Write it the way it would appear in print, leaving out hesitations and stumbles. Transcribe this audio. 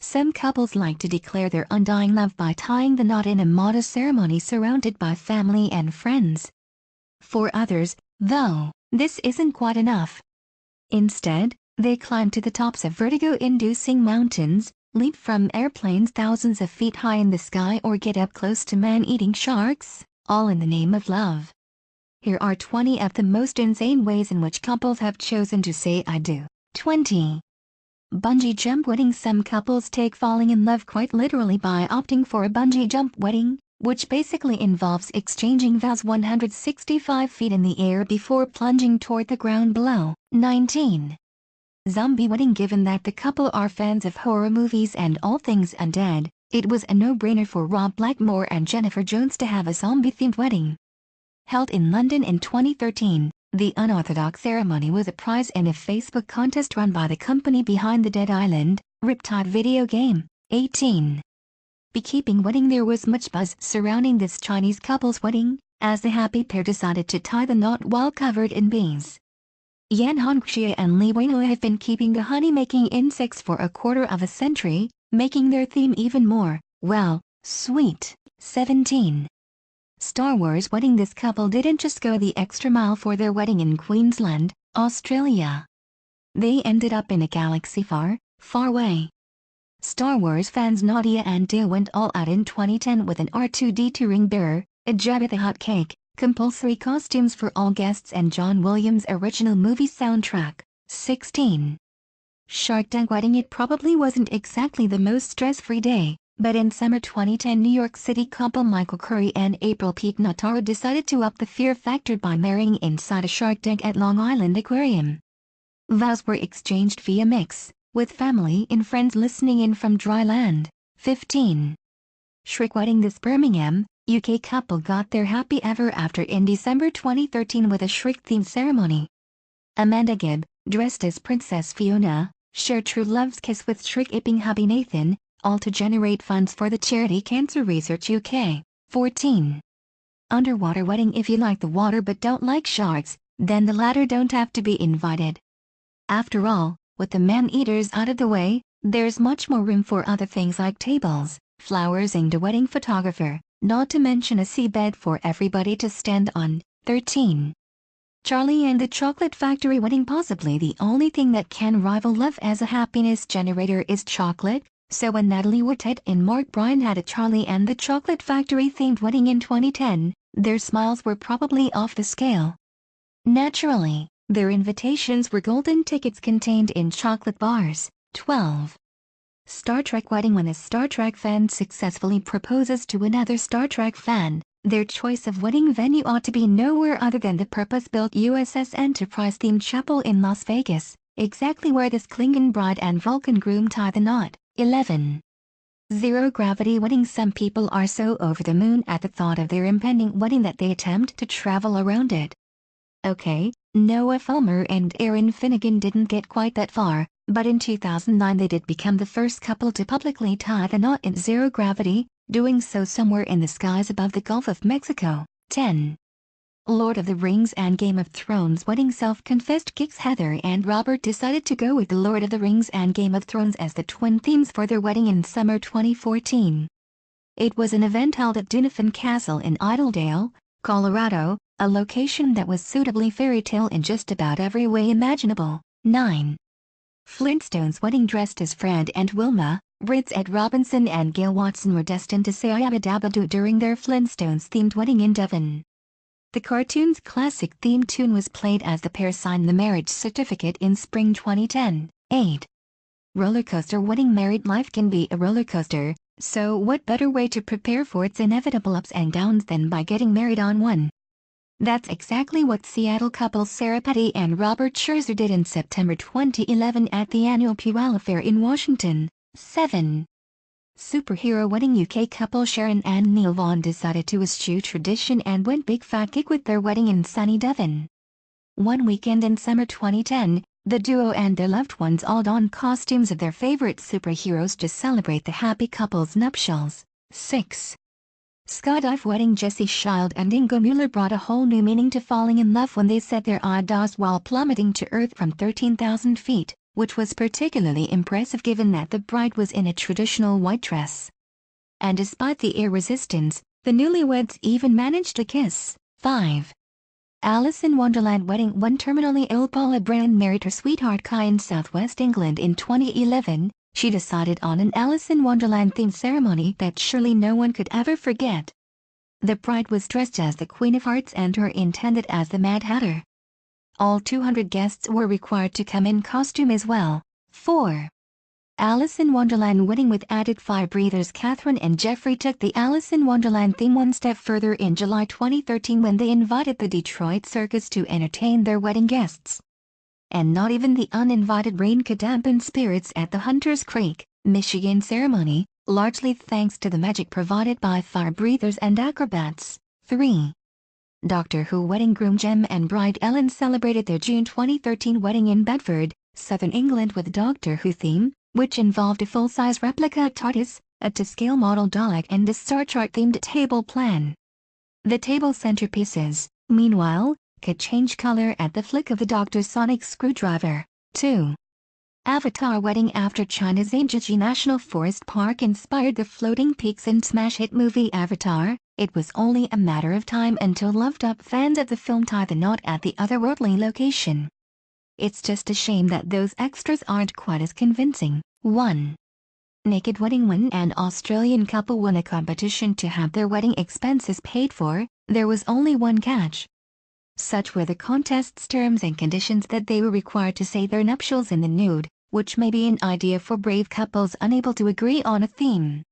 Some couples like to declare their undying love by tying the knot in a modest ceremony surrounded by family and friends. For others, though, this isn't quite enough. Instead, they climb to the tops of vertigo-inducing mountains, leap from airplanes thousands of feet high in the sky, or get up close to man-eating sharks, all in the name of love. Here are 20 of the most insane ways in which couples have chosen to say I do. 20. Bungee jump wedding. Some couples take falling in love quite literally by opting for a bungee jump wedding, which basically involves exchanging vows 165 feet in the air before plunging toward the ground below. 19. Zombie wedding. Given that the couple are fans of horror movies and all things undead, it was a no-brainer for Rob Blackmore and Jennifer Jones to have a zombie-themed wedding. Held in London in 2013, the unorthodox ceremony was a prize in a Facebook contest run by the company behind the Dead Island, Riptide video game. 18. Beekeeping wedding. There was much buzz surrounding this Chinese couple's wedding, as the happy pair decided to tie the knot while covered in bees. Yan Hongxie and Li Wenhui have been keeping the honey-making insects for a quarter of a century, making their theme even more, well, sweet. 17. Star Wars wedding. This couple didn't just go the extra mile for their wedding in Queensland, Australia. They ended up in a galaxy far, far away. Star Wars fans Nadia and Dale went all out in 2010 with an R2-D2 ring bearer, a Jabba the Hutt cake, compulsory costumes for all guests, and John Williams' original movie soundtrack. 16. Shark Tank wedding. It probably wasn't exactly the most stress-free day, but in summer 2010 New York City couple Michael Curry and April Pete Notaro decided to up the fear factor by marrying inside a shark tank at Long Island Aquarium. Vows were exchanged via mix, with family and friends listening in from dry land. 15. Shrek wedding. This Birmingham, UK couple got their happy ever after in December 2013 with a Shrek-themed ceremony. Amanda Gibb, dressed as Princess Fiona, shared true love's kiss with Shrek-aping hubby Nathan, all to generate funds for the charity Cancer Research UK. 14. Underwater wedding. If you like the water but don't like sharks, then the latter don't have to be invited. After all, with the man-eaters out of the way, there's much more room for other things like tables, flowers, and a wedding photographer, not to mention a seabed for everybody to stand on. 13. Charlie and the Chocolate Factory wedding. Possibly the only thing that can rival love as a happiness generator is chocolate, so when Natalie Wood and Mark Bryan had a Charlie and the Chocolate Factory themed wedding in 2010, their smiles were probably off the scale. Naturally, their invitations were golden tickets contained in chocolate bars. 12. Star Trek wedding. When a Star Trek fan successfully proposes to another Star Trek fan, their choice of wedding venue ought to be nowhere other than the purpose-built USS Enterprise-themed chapel in Las Vegas, exactly where this Klingon bride and Vulcan groom tie the knot. 11. Zero-gravity wedding. Some people are so over the moon at the thought of their impending wedding that they attempt to travel around it. Okay, Noah Fulmer and Erin Finnegan didn't get quite that far, but in 2009 they did become the first couple to publicly tie the knot in zero-gravity, doing so somewhere in the skies above the Gulf of Mexico. 10. Lord of the Rings and Game of Thrones wedding. Self-confessed geeks Heather and Robert decided to go with the Lord of the Rings and Game of Thrones as the twin themes for their wedding in summer 2014. It was an event held at Dunafin Castle in Iredell, Colorado, a location that was suitably fairy tale in just about every way imaginable. 9. Flintstones wedding. Dressed as Fred and Wilma, Britt Ed Robinson and Gail Watson were destined to say Yabba Dabba Doo during their Flintstones-themed wedding in Devon. The cartoon's classic theme tune was played as the pair signed the marriage certificate in spring 2010. 8. Roller coaster wedding. Married life can be a roller coaster, so what better way to prepare for its inevitable ups and downs than by getting married on one? That's exactly what Seattle couples Sarah Petty and Robert Scherzer did in September 2011 at the annual Puyallup Fair in Washington. 7. Superhero wedding. UK couple Sharon and Neil Vaughn decided to eschew tradition and went big fat gig with their wedding in sunny Devon. One weekend in summer 2010, the duo and their loved ones all donned costumes of their favorite superheroes to celebrate the happy couple's nuptials. 6. Skydive wedding. Jesse Child and Ingo Mueller brought a whole new meaning to falling in love when they set their eyebrows while plummeting to earth from 13,000 feet. which was particularly impressive given that the bride was in a traditional white dress. And despite the air resistance, the newlyweds even managed to kiss. 5. Alice in Wonderland wedding. When terminally ill Paula Brennan married her sweetheart Kai in southwest England in 2011, she decided on an Alice in Wonderland themed ceremony that surely no one could ever forget. The bride was dressed as the Queen of Hearts and her intended as the Mad Hatter. All 200 guests were required to come in costume as well. 4. Alice in Wonderland wedding with added fire breathers. Catherine and Jeffrey took the Alice in Wonderland theme one step further in July 2013 when they invited the Detroit Circus to entertain their wedding guests. And not even the uninvited rain could dampen spirits at the Hunters Creek, Michigan ceremony, largely thanks to the magic provided by fire breathers and acrobats. 3. Doctor Who wedding. Groom Jem and bride Ellen celebrated their June 2013 wedding in Bedford, southern England with Doctor Who theme, which involved a full-size replica TARDIS, a to-scale model Dalek and a Star Trek-themed table plan. The table centerpieces, meanwhile, could change color at the flick of the Doctor's sonic screwdriver. 2. Avatar wedding. After China's Ajiaji National Forest Park inspired the floating peaks in smash hit movie Avatar, it was only a matter of time until loved-up fans of the film tied the knot at the otherworldly location. It's just a shame that those extras aren't quite as convincing. 1. Naked wedding. When an Australian couple won a competition to have their wedding expenses paid for, there was only one catch. Such were the contest's terms and conditions that they were required to say their nuptials in the nude, which may be an idea for brave couples unable to agree on a theme.